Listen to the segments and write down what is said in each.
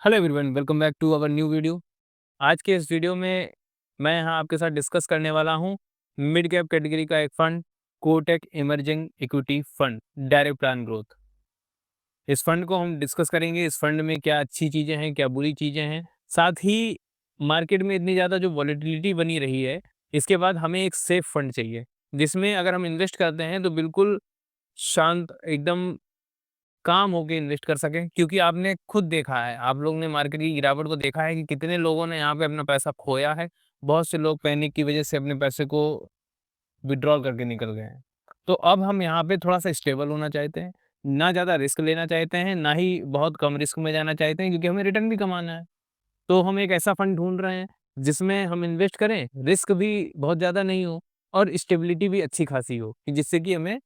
Hello everyone, welcome back to our new video. आज के इस वीडियो में मैं यहाँ आपके साथ डिस्कस करने वाला हूँ मिड कैप कैटेगरी का एक fund, Kotak emerging equity fund direct plan growth. इस फंड को हम डिस्कस करेंगे। इस फंड में क्या अच्छी चीज़ें हैं, क्या बुरी चीज़ें हैं। साथ ही मार्केट में इतनी ज़्यादा जो वॉलेटिलिटी बनी रही है, इसके बाद हमें एक सेफ फंड चाहिए, जिसमें अगर हम इन्वेस्ट करते हैं तो बिल्कुल शांत, एकदम काम होके इन्वेस्ट कर सकें। क्योंकि आपने खुद देखा है, आप लोग ने मार्केट की गिरावट को देखा है कि कितने लोगों ने यहाँ पे अपना पैसा खोया है। बहुत से लोग पैनिक की वजह से अपने पैसे को विथड्रॉल करके निकल गए हैं। तो अब हम यहाँ पे थोड़ा सा स्टेबल होना चाहते हैं, ना ज़्यादा रिस्क लेना चाहते हैं, ना ही बहुत कम रिस्क में जाना चाहते हैं, क्योंकि हमें रिटर्न भी कमाना है। तो हम एक ऐसा फंड ढूंढ रहे हैं जिसमें हम इन्वेस्ट करें, रिस्क भी बहुत ज़्यादा नहीं हो और स्टेबिलिटी भी अच्छी खासी हो, कि जिससे कि हमें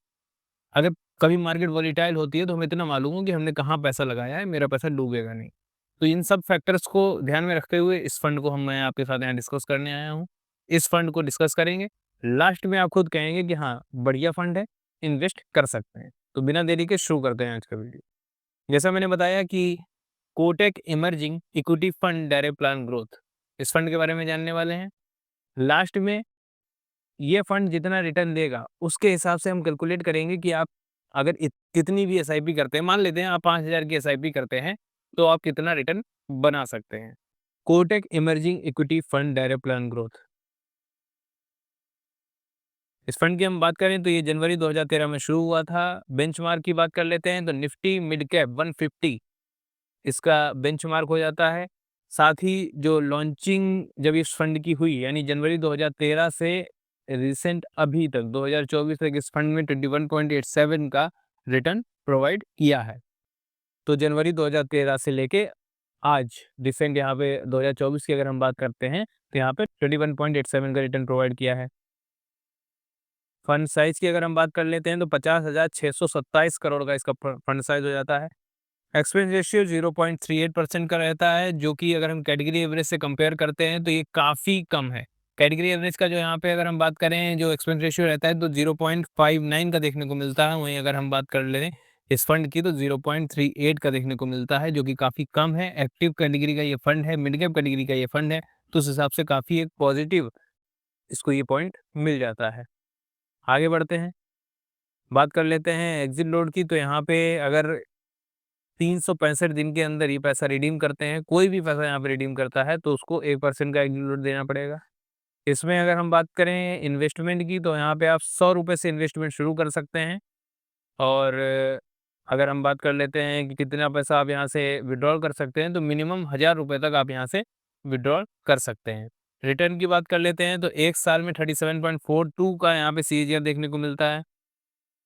अगर कभी मार्केट वॉलेटाइल होती है तो हमें इतना मालूम हो कि हमने कहाँ पैसा लगाया है, मेरा पैसा डूबेगा नहीं। तो इन सब फैक्टर्स को ध्यान में रखते हुए इस फंड को मैं आपके साथ यहाँ डिस्कस करने आया हूँ। इस फंड को डिस्कस करेंगे, लास्ट में आप खुद कहेंगे कि हाँ, बढ़िया फंड है, इन्वेस्ट कर सकते हैं। तो बिना देरी के शुरू करते हैं आज का वीडियो। जैसा मैंने बताया कि Kotak emerging equity fund direct plan growth, इस फंड के बारे में जानने वाले हैं। लास्ट में ये फंड जितना रिटर्न देगा, उसके हिसाब से हम कैलकुलेट करेंगे कि आप अगर कितनी भी एसआईपी करते हैं, मान लेते हैं आप 5000 की एसआईपी करते हैं, तो आप कितना रिटर्न बना सकते हैं। Kotak emerging equity fund direct plan growth, इस फंड की हम बात करें तो ये जनवरी 2013 में शुरू हुआ था। बेंचमार्क की बात कर लेते हैं तो निफ्टी मिड कैप 150 इसका बेंचमार्क हो जाता है। साथ ही जो लॉन्चिंग जब इस फंड की हुई, यानी जनवरी 2013 से रिसेंट अभी तक 2024 तक इस फंड में 21.87 का रिटर्न प्रोवाइड किया है। तो जनवरी 2013 से लेके आज रिसेंट यहाँ पे 2024 की अगर हम बात करते हैं तो यहाँ पे 21.87 का रिटर्न प्रोवाइड किया है। फंड साइज की अगर हम बात कर लेते हैं तो 50,627 करोड़ का इसका फंड साइज हो जाता है। एक्सपेंस रेशियो 0.38% का रहता है, जो कि अगर हम कैटेगरी एवरेज से कंपेयर करते हैं तो ये काफ़ी कम है। कैटेगरी एवरेज का जो यहाँ पे अगर हम बात करें, जो एक्सपेंस रेशियो रहता है तो 0.59 का देखने को मिलता है। वहीं अगर हम बात कर लें इस फंड की तो 0.38 का देखने को मिलता है, जो कि काफ़ी कम है। एक्टिव कैटेगरी का ये फंड है, मिड कैप कैटेगरी का ये फंड है, तो उस हिसाब से काफ़ी एक पॉजिटिव इसको ये पॉइंट मिल जाता है। आगे बढ़ते हैं, बात कर लेते हैं एग्जिट लोड की। तो यहाँ पे अगर 365 दिन के अंदर ये पैसा रिडीम करते हैं, कोई भी पैसा यहाँ पे रिडीम करता है तो उसको 1% का एग्जिट लोड देना पड़ेगा। इसमें अगर हम बात करें इन्वेस्टमेंट की तो यहाँ पे आप 100 रुपये से इन्वेस्टमेंट शुरू कर सकते हैं। और अगर हम बात कर लेते हैं कि कितना पैसा आप यहाँ से विड्रॉल कर सकते हैं, तो मिनिमम 1000 रुपये तक आप यहाँ से विड्रॉल कर सकते हैं। रिटर्न की बात कर लेते हैं तो 1 साल में 37.42 का यहाँ पे सीएजीआर देखने को मिलता है।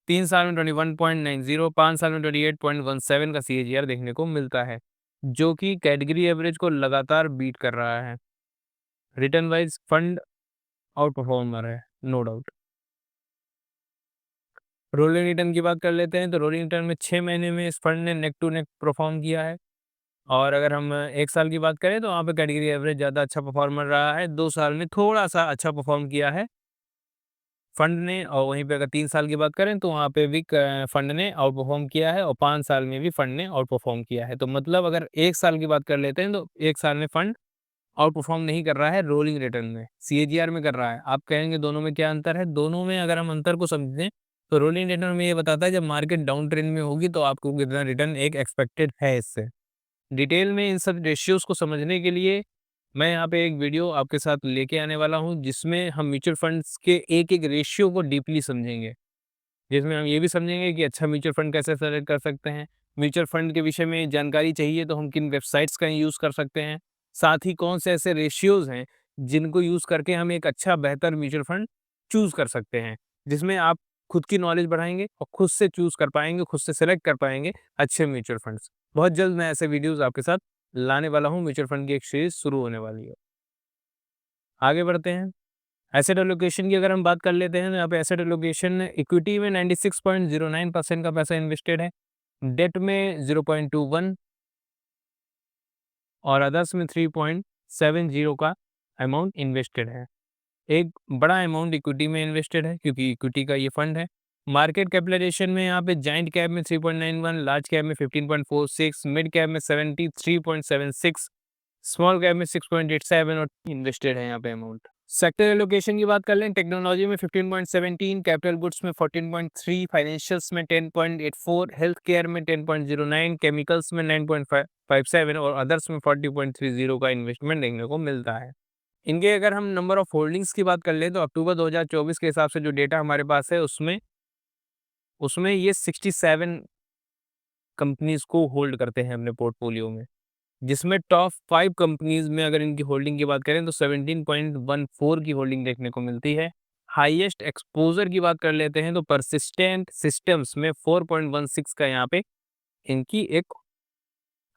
3 साल में 21.90, 5 साल में 28.17 का सीएजीआर देखने को मिलता है, जो कि कैटेगरी एवरेज को लगातार बीट कर रहा है। Return wise fund out performer है, नो डाउट। रोलिंग रिटर्न की बात कर लेते हैं तो रोलिंग रिटर्न में 6 महीने में इस फंड ने नेक टू नेक परफॉर्म किया है। और अगर हम 1 साल की बात करें तो वहाँ पे कैटेगरी एवरेज ज़्यादा अच्छा परफॉर्मर रहा है। 2 साल में थोड़ा-सा अच्छा परफॉर्म किया है फंड ने, और वहीं पे अगर 3 साल की बात करें तो वहाँ पे भी फंड ने आउट परफॉर्म किया है, और 5 साल में भी फंड ने आउट परफॉर्म किया है। तो मतलब अगर 1 साल की बात कर लेते हैं तो 1 साल में फंड आउट परफॉर्म नहीं कर रहा है, रोलिंग रिटर्न में, सीएजीआर में कर रहा है। आप कहेंगे दोनों में क्या अंतर है? दोनों में अगर हम अंतर को समझें तो रोलिंग रिटर्न में ये बताता है जब मार्केट डाउन ट्रेंड में होगी तो आपको कितना रिटर्न एक एक्सपेक्टेड है इससे। डिटेल में इन सब रेशियोज़ को समझने के लिए मैं यहाँ पे एक वीडियो आपके साथ लेके आने वाला हूँ, जिसमें हम म्यूचुअल फंड्स के एक-एक रेशियो को डीपली समझेंगे। जिसमें हम ये भी समझेंगे कि अच्छा म्यूचुअल फंड कैसे सेलेक्ट कर सकते हैं। म्यूचुअल फंड के विषय में जानकारी चाहिए तो हम किन वेबसाइट्स का यूज़ कर सकते हैं। साथ ही कौन से ऐसे रेशियोज़ हैं, जिनको यूज़ करके हम एक अच्छा बेहतर म्यूचुअल फंड चूज़ कर सकते हैं। जिसमें आप खुद की नॉलेज बढ़ाएँगे और खुद से चूज़ कर पाएँगे, खुद से सेलेक्ट कर पाएँगे अच्छे म्यूचुअल फंड्स। बहुत जल्द मैं ऐसे वीडियोज़ आपके साथ लाने वाला हूँ, म्यूचुअल फंड की एक सीरीज़ शुरू होने वाली है। आगे बढ़ते हैं। एसेट एलोकेशन की अगर हम बात कर लेते हैं तो यहाँ पे एसेट एलोकेशन इक्विटी में 96.09% का पैसा इन्वेस्टेड है, डेट में 0.21 और अदर्स में 3.70 का अमाउंट इन्वेस्टेड है। एक बड़ा अमाउंट इक्विटी में इन्वेस्टेड है, क्योंकि इक्विटी का ये फंड है। मार्केट कैपिटलाइजेशन में यहाँ पे जाइंट कैप में 3.91, लार्ज कैप में 15.46, मिड कैप में 73.76, स्मॉल कैप में 6.87 और इन्वेस्टेड है यहाँ पे अमाउंट। सेक्टर एलोकेशन की बात कर लें, टेक्नोलॉजी में 15.17, कैपिटल गुड्स में 14.3, फाइनेंशियल्स में 10.84, हेल्थ केयर में 10.09, केमिकल्स में 9.57 और अदर्स में 40.30 का इन्वेस्टमेंट देखने को मिलता है। इनके अगर हम नंबर ऑफ होल्डिंग्स की बात कर लें तो अक्टूबर 2024 के हिसाब से जो डेटा हमारे पास है उसमें ये 67 कंपनीज को होल्ड करते हैं अपने पोर्टफोलियो में, जिसमें टॉप 5 कंपनीज में अगर इनकी होल्डिंग की बात करें तो 17.14 की होल्डिंग देखने को मिलती है। हाईएस्ट एक्सपोजर की बात कर लेते हैं तो परसिस्टेंट सिस्टम्स में 4.16 का यहाँ पे इनकी एक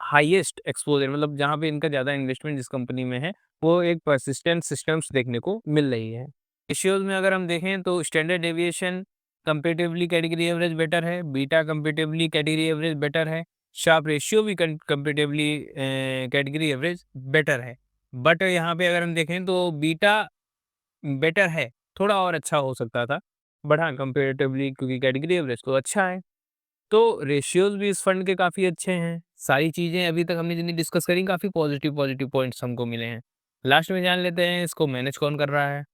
हाईएस्ट एक्सपोजर, मतलब जहाँ पे इनका ज़्यादा इन्वेस्टमेंट जिस कंपनी में है वो एक परसिस्टेंट सिस्टम्स देखने को मिल रही है। रेशियोज में अगर हम देखें तो standard deviation comparatively category average better है, beta comparatively category average better है, शार्प रेशियो भी कंपेटिवली कैटेगरी एवरेज बेटर है। बट यहाँ पे अगर हम देखें तो बीटा बेटर है, थोड़ा और अच्छा हो सकता था, बट हाँ कंपेरेटिवली क्योंकि कैटेगरी एवरेज तो अच्छा है। तो रेशियोज भी इस फंड के काफ़ी अच्छे हैं। सारी चीज़ें अभी तक हमने जितनी डिस्कस करी काफ़ी पॉजिटिव पॉइंट्स हमको मिले हैं। लास्ट में जान लेते हैं इसको मैनेज कौन कर रहा है।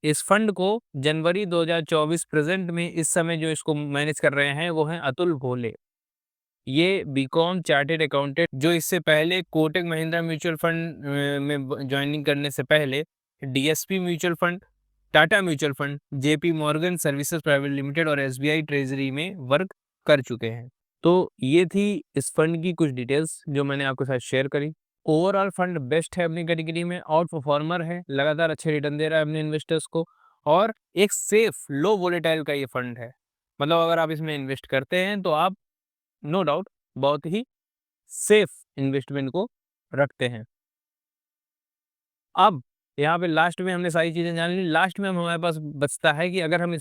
इस फंड को जनवरी 2024 प्रेजेंट में इस समय जो इसको मैनेज कर रहे हैं वो हैं अतुल भोले। ये बीकॉम चार्टेड अकाउंटेंट जो इससे पहले कोटक महिंद्रा म्यूचुअल फंड में ज्वाइनिंग करने से पहले DSP mutual fund, Tata mutual fund, JP Morgan services private limited और एसबीआई ट्रेजरी में वर्क कर चुके हैं। तो ये थी इस फंड की कुछ डिटेल्स जो मैंने आपके साथ शेयर करी। ओवरऑल फंड बेस्ट है अपनी कैटेगरी में, आउट परफॉर्मर है, लगातार अच्छे रिटर्न दे रहा है अपने इन्वेस्टर्स को और एक सेफ लो वोलेटाइल का ये फंड है। मतलब अगर आप इसमें इन्वेस्ट करते हैं तो आप नो डाउट बहुत ही सेफ इन्वेस्टमेंट को रखते हैं। अब यहाँ पे लास्ट में हमने सारी चीज़ें जान ली, लास्ट में हमारे पास बचता है कि अगर हम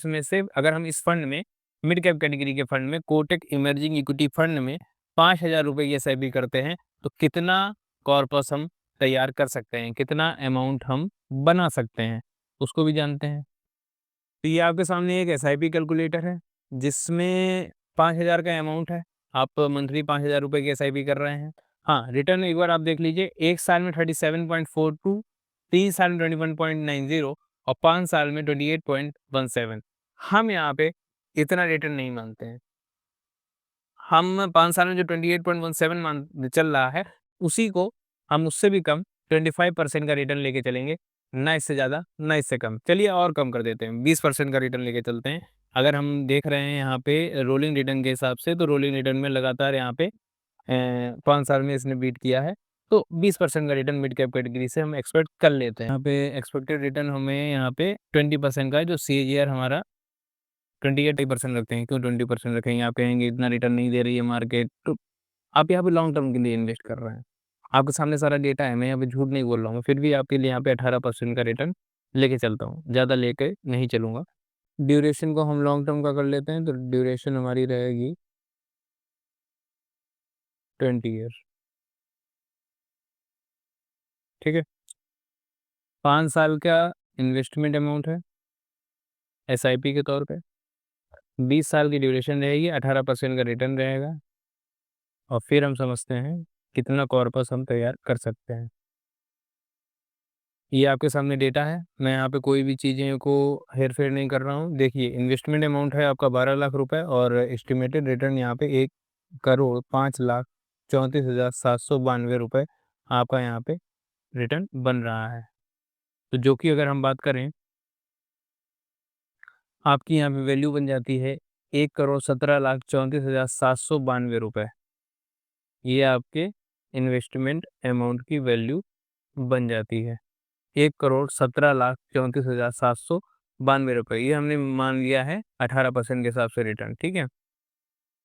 इस फंड में मिड कैप कैटेगरी के फंड में कोटक इमर्जिंग इक्विटी फंड में 5,000 रुपये की एसआईपी करते हैं तो कितना कॉर्पस हम तैयार कर सकते हैं, कितना अमाउंट हम बना सकते हैं, उसको भी जानते हैं। तो ये आपके सामने एक एसआईपी कैलकुलेटर है जिसमें 5,000 का अमाउंट है, आप मंथली 5,000 रुपये की एसआईपी कर रहे हैं। हाँ, रिटर्न एक बार आप देख लीजिए, 1 साल में 37.42, 3 साल में 21.90 और 5 साल में 28.17। हम यहाँ पे इतना रिटर्न नहीं मानते हैं। हम 5 साल में जो 28.17 चल रहा है, उसी को हम उससे भी कम 25% का रिटर्न लेके चलेंगे, ना इससे ज़्यादा, ना इससे कम। चलिए और कम कर देते हैं, 20% का रिटर्न लेके चलते हैं। अगर हम देख रहे हैं यहाँ पे रोलिंग रिटर्न के हिसाब से, तो रोलिंग रिटर्न में लगातार यहाँ पे 5 साल में इसने बीट किया है, तो 20% का रिटर्न मिड कैप कैटेगरी से हम एक्सपेक्ट कर लेते हैं। यहाँ पे एक्सपेक्टेड रिटर्न हमें यहाँ पे 20% का है, जो सीएजीआर हमारा 28% रखते हैं। क्यों 20% रखेंगे? आप कहेंगे इतना रिटर्न नहीं दे रही है मार्केट, तो आप यहाँ पे लॉन्ग टर्म के लिए इन्वेस्ट कर रहे हैं। आपके सामने सारा डेटा है, मैं यहाँ पे झूठ नहीं बोल रहा हूँ, फिर भी आपके लिए यहाँ पे 18% का रिटर्न लेके चलता हूँ, ज़्यादा लेके नहीं चलूँगा। ड्यूरेशन को हम लॉन्ग टर्म का कर लेते हैं, तो ड्यूरेशन हमारी रहेगी 20 ईयर। ठीक है, 5 साल का इन्वेस्टमेंट अमाउंट है एसआईपी के तौर पे, 20 साल की ड्यूरेशन रहेगी, 18% का रिटर्न रहेगा और फिर हम समझते हैं कितना कॉर्पस हम तैयार कर सकते हैं। ये आपके सामने डेटा है, मैं यहाँ पे कोई भी चीज़ें को हेर-फेर नहीं कर रहा हूँ। देखिए इन्वेस्टमेंट अमाउंट है आपका 12 लाख रुपए और एस्टिमेटेड रिटर्न यहाँ पे 1,05,34,792 रुपए आपका यहाँ पे रिटर्न बन रहा है। तो जो कि अगर हम बात करें, आपकी यहाँ पे वैल्यू बन जाती है 1,17,34,792 रुपए। ये आपके इन्वेस्टमेंट अमाउंट की वैल्यू बन जाती है। 1,17,34,792 रुपए। ये हमने मान लिया है 18% के हिसाब से रिटर्न, ठीक है।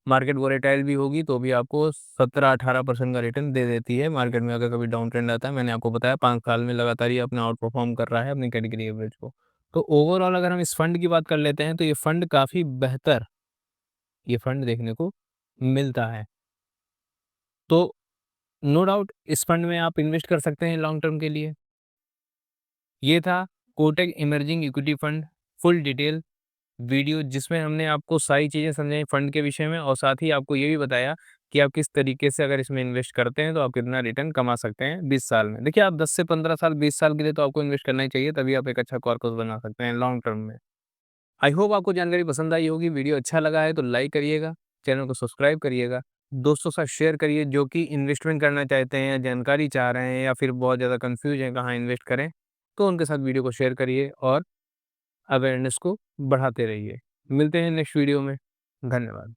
मार्केट वोलेटाइल भी होगी तो भी आपको 17-18% का रिटर्न दे देती है। मार्केट में अगर कभी डाउन ट्रेंड आता है, मैंने आपको बताया 5 साल में लगातार ये अपना आउट परफॉर्म कर रहा है अपनी कैटेगरी एवरेज को। तो ओवरऑल अगर हम इस फंड की बात कर लेते हैं तो ये फंड काफ़ी बेहतर ये फंड देखने को मिलता है। तो नो डाउट इस फंड में आप इन्वेस्ट कर सकते हैं लॉन्ग टर्म के लिए। ये था Kotak emerging equity fund full detail video जिसमें हमने आपको सारी चीज़ें समझाई फंड के विषय में और साथ ही आपको ये भी बताया कि आप किस तरीके से अगर इसमें इन्वेस्ट करते हैं तो आप कितना रिटर्न कमा सकते हैं 20 साल में। देखिए आप 10 से 15 साल, 20 साल के लिए तो आपको इन्वेस्ट करना ही चाहिए, तभी आप एक अच्छा कॉर्पस बना सकते हैं लॉन्ग टर्म में। आई होप आपको जानकारी पसंद आई होगी, वीडियो अच्छा लगा है तो लाइक करिएगा, चैनल को सब्सक्राइब करिएगा, दोस्तों के साथ शेयर करिए जो कि इन्वेस्टमेंट करना चाहते हैं या जानकारी चाह रहे हैं या फिर बहुत ज़्यादा कन्फ्यूज़ हैं कहाँ इन्वेस्ट करें, तो उनके साथ वीडियो को शेयर करिए और अवेयरनेस को बढ़ाते रहिए। मिलते हैं नेक्स्ट वीडियो में। धन्यवाद।